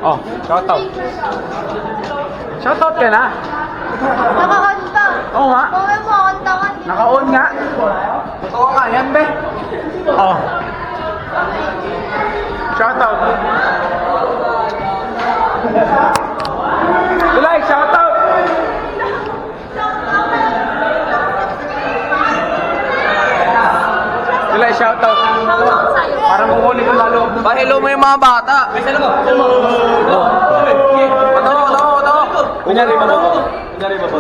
Oh, shoutout. Shoutout ka na. Nakakanta. Oo nga. Bakit mo kanta ka? Naka-on nga. Totoo nga yan, be. Oh. Shoutout. Tulay, shoutout. Tulay, shoutout. Parang kukunin ko lalo. Pa-hello mo yung mga bata. Kunyari ba po? Kunyari ba po?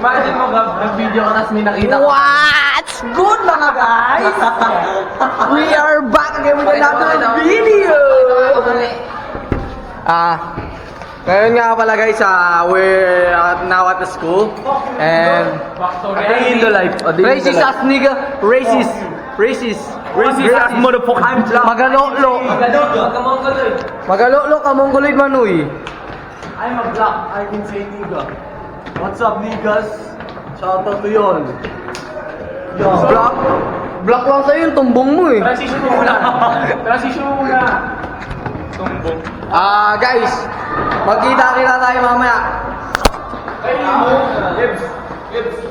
Imagine mo, nag-video ka tapos may nakita ka. What's good mga guys? We are back again with another video! Ngayon nga pala guys, we're now at the school. And in the life. Racist as nigga. Racist. Racist. Racist as motherfucker. I'm black. Magalolo. Magalolo ka mongoloid manuy. I'm a black, I can say nigga. What's up niggas? Shout out to y'all. Black. Black lang sa'yo yung tumbong mo eh. Transition mo muna. Transition mo muna. Tumbong. Guys, magkita-kita tayo mamaya. Ay, Gibbs. Gibbs.